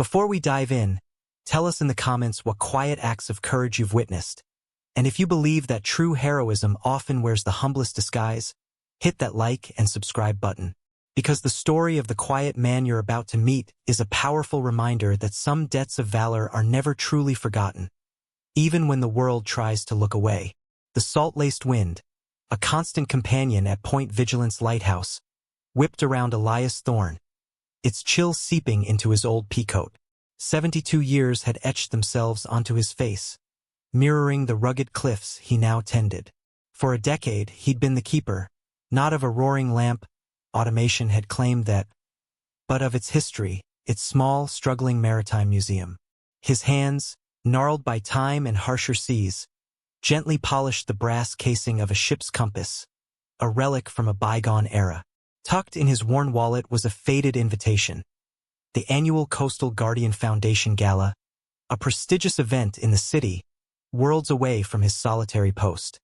Before we dive in, tell us in the comments what quiet acts of courage you've witnessed. And if you believe that true heroism often wears the humblest disguise, hit that like and subscribe button. Because the story of the quiet man you're about to meet is a powerful reminder that some debts of valor are never truly forgotten, even when the world tries to look away. The salt-laced wind, a constant companion at Point Vigilance Lighthouse, whipped around Elias Thorne, its chill seeping into his old peacoat. 72 years had etched themselves onto his face, mirroring the rugged cliffs he now tended. For a decade, he'd been the keeper, not of a roaring lamp, automation had claimed that, but of its history, its small, struggling maritime museum. His hands, gnarled by time and harsher seas, gently polished the brass casing of a ship's compass, a relic from a bygone era. Tucked in his worn wallet was a faded invitation, the annual Coastal Guardian Foundation Gala, a prestigious event in the city, worlds away from his solitary post.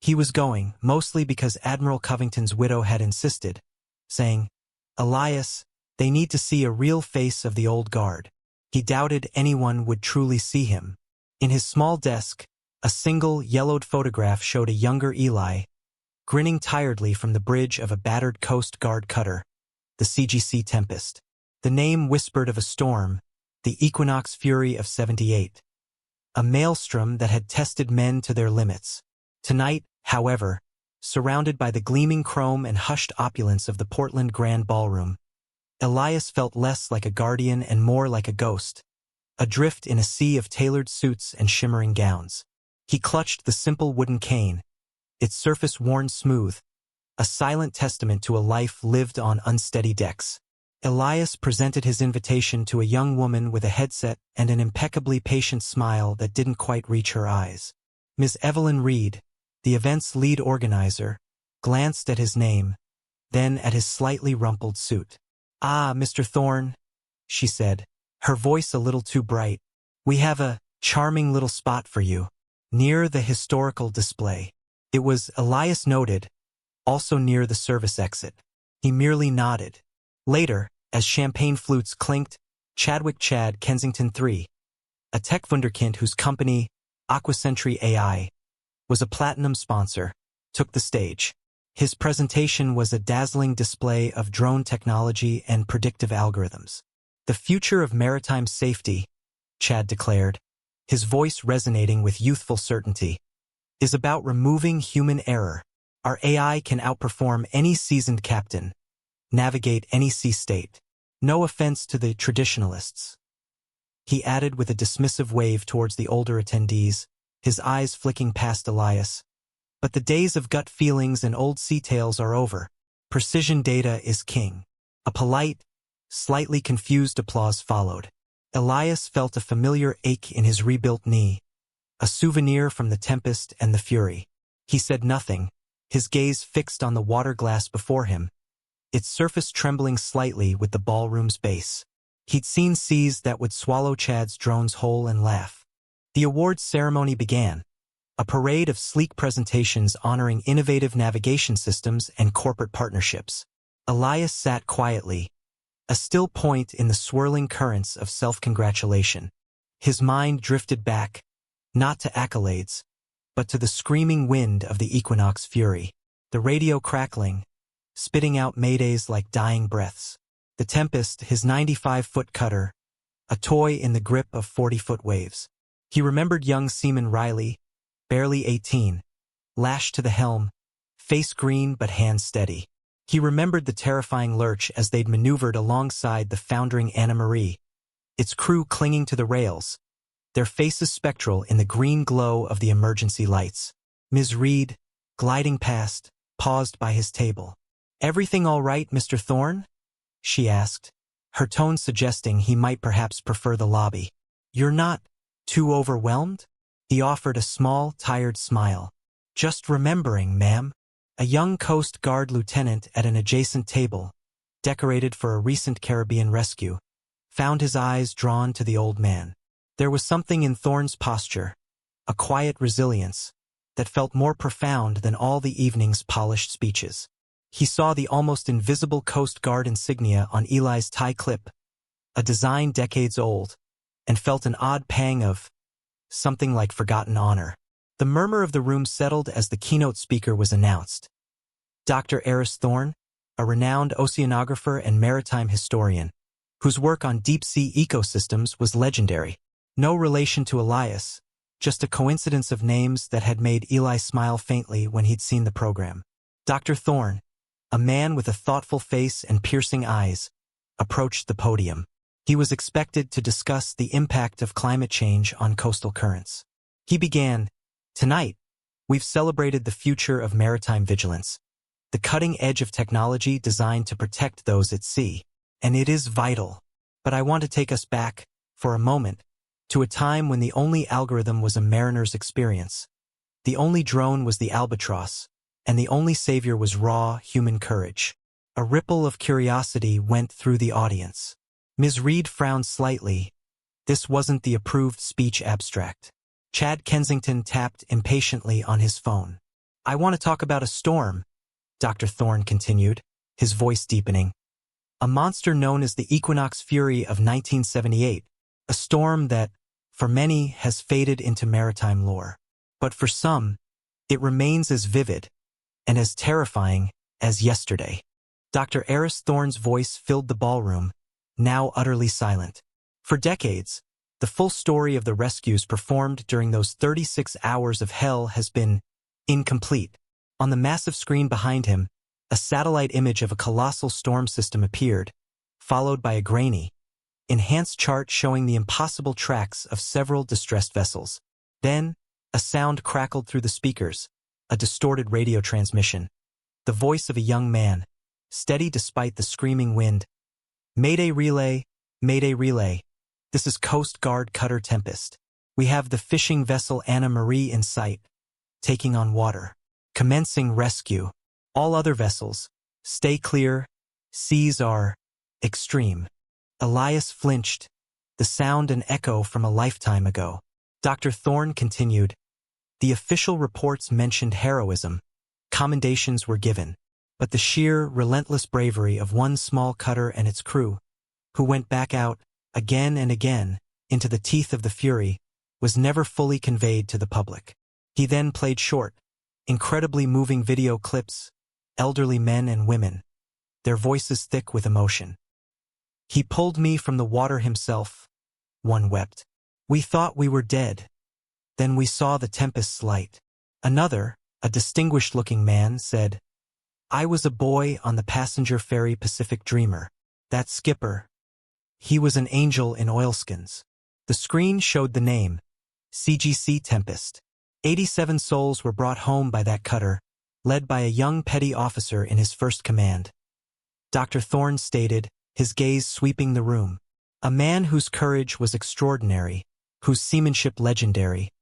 He was going, mostly because Admiral Covington's widow had insisted, saying, "Elias, they need to see a real face of the old guard." He doubted anyone would truly see him. In his small desk, a single, yellowed photograph showed a younger Eli, grinning tiredly from the bridge of a battered Coast Guard cutter, the CGC Tempest. The name whispered of a storm, the Equinox Fury of 78. A maelstrom that had tested men to their limits. Tonight, however, surrounded by the gleaming chrome and hushed opulence of the Portland Grand Ballroom, Elias felt less like a guardian and more like a ghost, adrift in a sea of tailored suits and shimmering gowns. He clutched the simple wooden cane, its surface worn smooth, a silent testament to a life lived on unsteady decks. Elias presented his invitation to a young woman with a headset and an impeccably patient smile that didn't quite reach her eyes. Ms. Evelyn Reed, the event's lead organizer, glanced at his name, then at his slightly rumpled suit. "Ah, Mr. Thorne," she said, her voice a little too bright. "We have a charming little spot for you, near the historical display." It was, Elias noted, also near the service exit. He merely nodded. Later, as champagne flutes clinked, Chadwick Chad Kensington III, a tech wunderkind whose company, Aquacentry AI, was a platinum sponsor, took the stage. His presentation was a dazzling display of drone technology and predictive algorithms. "The future of maritime safety," Chad declared, his voice resonating with youthful certainty, "is about removing human error. Our AI can outperform any seasoned captain, navigate any sea state. No offense to the traditionalists," he added with a dismissive wave towards the older attendees, his eyes flicking past Elias. "But the days of gut feelings and old sea tales are over. Precision data is king." A polite, slightly confused applause followed. Elias felt a familiar ache in his rebuilt knee, a souvenir from the Tempest and the Fury. He said nothing, his gaze fixed on the water glass before him, its surface trembling slightly with the ballroom's base. He'd seen seas that would swallow Chad's drones whole and laugh. The awards ceremony began, a parade of sleek presentations honoring innovative navigation systems and corporate partnerships. Elias sat quietly, a still point in the swirling currents of self-congratulation. His mind drifted back, not to accolades, but to the screaming wind of the Equinox Fury, the radio crackling, spitting out maydays like dying breaths. The Tempest, his 95-foot cutter, a toy in the grip of 40-foot waves. He remembered young Seaman Riley, barely 18, lashed to the helm, face green but hands steady. He remembered the terrifying lurch as they'd maneuvered alongside the foundering Anna Marie, its crew clinging to the rails, their faces spectral in the green glow of the emergency lights. Ms. Reed, gliding past, paused by his table. "Everything all right, Mr. Thorne?" she asked, her tone suggesting he might perhaps prefer the lobby. "You're not too overwhelmed?" He offered a small, tired smile. "Just remembering, ma'am." A young Coast Guard lieutenant at an adjacent table, decorated for a recent Caribbean rescue, found his eyes drawn to the old man. There was something in Thorne's posture, a quiet resilience, that felt more profound than all the evening's polished speeches. He saw the almost invisible Coast Guard insignia on Eli's tie clip, a design decades old, and felt an odd pang of something like forgotten honor. The murmur of the room settled as the keynote speaker was announced. Dr. Elias Thorne, a renowned oceanographer and maritime historian, whose work on deep-sea ecosystems was legendary. No relation to Elias, just a coincidence of names that had made Eli smile faintly when he'd seen the program. Dr. Thorne, a man with a thoughtful face and piercing eyes, approached the podium. He was expected to discuss the impact of climate change on coastal currents. He began, "Tonight, we've celebrated the future of maritime vigilance, the cutting edge of technology designed to protect those at sea. And it is vital. But I want to take us back, for a moment, to a time when the only algorithm was a mariner's experience. The only drone was the albatross, and the only savior was raw, human courage." A ripple of curiosity went through the audience. Ms. Reed frowned slightly. This wasn't the approved speech abstract. Chad Kensington tapped impatiently on his phone. "I want to talk about a storm," Dr. Thorne continued, his voice deepening. "A monster known as the Equinox Fury of 1978, a storm that, for many, has faded into maritime lore. But for some, it remains as vivid and as terrifying as yesterday." Dr. Elias Thorne's voice filled the ballroom, now utterly silent. For decades, the full story of the rescues performed during those 36 hours of hell has been incomplete. On the massive screen behind him, a satellite image of a colossal storm system appeared, followed by a grainy, enhanced chart showing the impossible tracks of several distressed vessels. Then, a sound crackled through the speakers, a distorted radio transmission. The voice of a young man, steady despite the screaming wind. "Mayday relay, Mayday relay. This is Coast Guard Cutter Tempest. We have the fishing vessel Anna Marie in sight, taking on water. Commencing rescue. All other vessels, stay clear. Seas are extreme." Elias flinched, the sound an echo from a lifetime ago. Dr. Thorne continued, "The official reports mentioned heroism. Commendations were given. But the sheer, relentless bravery of one small cutter and its crew, who went back out, again and again, into the teeth of the fury, was never fully conveyed to the public." He then played short, incredibly moving video clips, elderly men and women, their voices thick with emotion. "He pulled me from the water himself," one wept. "We thought we were dead. Then we saw the Tempest's light." Another, a distinguished-looking man, said, "I was a boy on the passenger ferry Pacific Dreamer. That skipper, he was an angel in oilskins." The screen showed the name, CGC Tempest. 87 souls were brought home by that cutter, led by a young petty officer in his first command. Dr. Thorne stated, his gaze sweeping the room. "A man whose courage was extraordinary, whose seamanship legendary,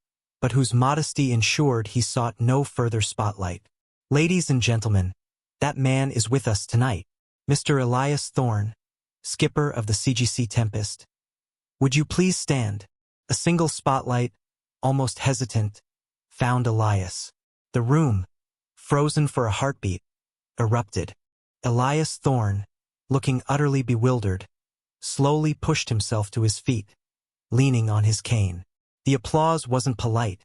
but whose modesty ensured he sought no further spotlight. Ladies and gentlemen, that man is with us tonight, Mr. Elias Thorne, skipper of the CGC Tempest. Would you please stand?" A single spotlight, almost hesitant, found Elias. The room, frozen for a heartbeat, erupted. Elias Thorne, looking utterly bewildered, slowly pushed himself to his feet, leaning on his cane. The applause wasn't polite.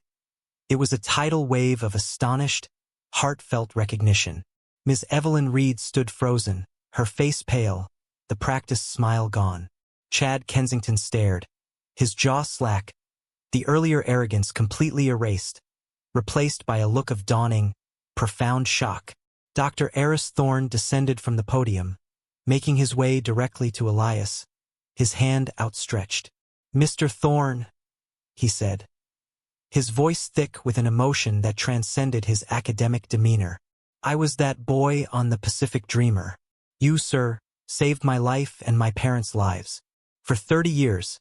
It was a tidal wave of astonished, heartfelt recognition. Ms. Evelyn Reed stood frozen, her face pale, the practiced smile gone. Chad Kensington stared, his jaw slack, the earlier arrogance completely erased, replaced by a look of dawning, profound shock. Dr. Elias Thorne descended from the podium, making his way directly to Elias, his hand outstretched. "Mr. Thorne," he said, his voice thick with an emotion that transcended his academic demeanor. "I was that boy on the Pacific Dreamer. You, sir, saved my life and my parents' lives. For 30 years,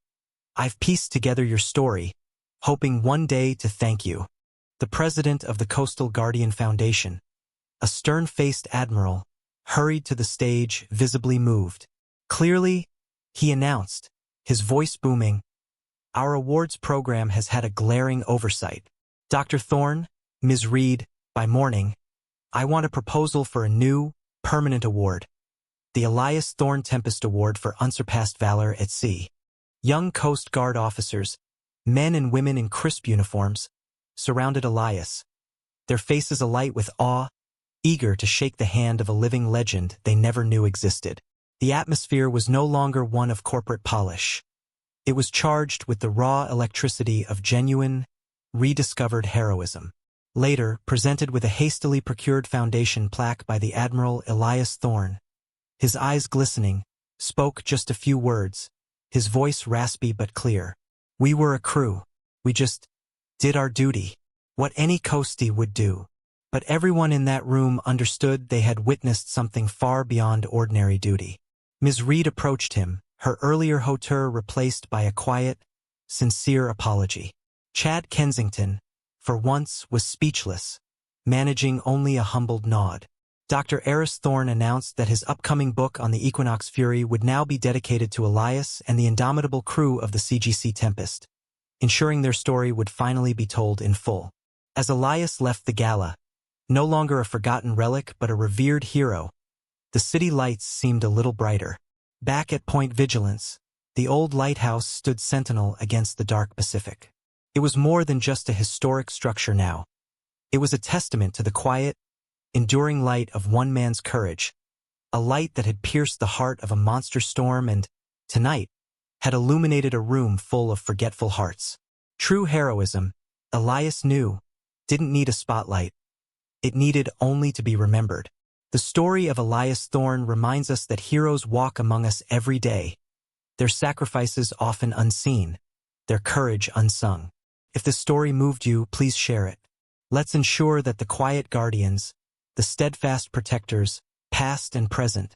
I've pieced together your story, hoping one day to thank you." The president of the Coastal Guardian Foundation, a stern-faced admiral, hurried to the stage, visibly moved. Clearly, he announced, his voice booming, "Our awards program has had a glaring oversight. Dr. Thorne, Ms. Reed, by morning, I want a proposal for a new, permanent award. the Elias Thorne Tempest Award for unsurpassed valor at sea. Young Coast Guard officers, men and women in crisp uniforms, surrounded Elias, their faces alight with awe, eager to shake the hand of a living legend they never knew existed. The atmosphere was no longer one of corporate polish. It was charged with the raw electricity of genuine, rediscovered heroism. Later, presented with a hastily procured foundation plaque by the Admiral Elias Thorne, his eyes glistening, spoke just a few words, his voice raspy but clear. We were a crew. We just did our duty. What any coastie would do. But everyone in that room understood they had witnessed something far beyond ordinary duty. Ms. Reed approached him, her earlier hauteur replaced by a quiet, sincere apology. Chad Kensington, for once, was speechless, managing only a humbled nod. Dr. Elias Thorne announced that his upcoming book on the Equinox Fury would now be dedicated to Elias and the indomitable crew of the CGC Tempest, ensuring their story would finally be told in full. As Elias left the gala, no longer a forgotten relic but a revered hero, the city lights seemed a little brighter. Back at Point Vigilance, the old lighthouse stood sentinel against the dark Pacific. It was more than just a historic structure now. It was a testament to the quiet, enduring light of one man's courage, a light that had pierced the heart of a monster storm and, tonight, had illuminated a room full of forgetful hearts. True heroism, Elias knew, didn't need a spotlight. It needed only to be remembered. The story of Elias Thorne reminds us that heroes walk among us every day, their sacrifices often unseen, their courage unsung. If the story moved you, please share it. Let's ensure that the quiet guardians, the steadfast protectors, past and present,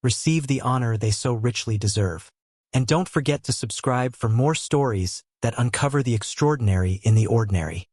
receive the honor they so richly deserve. And don't forget to subscribe for more stories that uncover the extraordinary in the ordinary.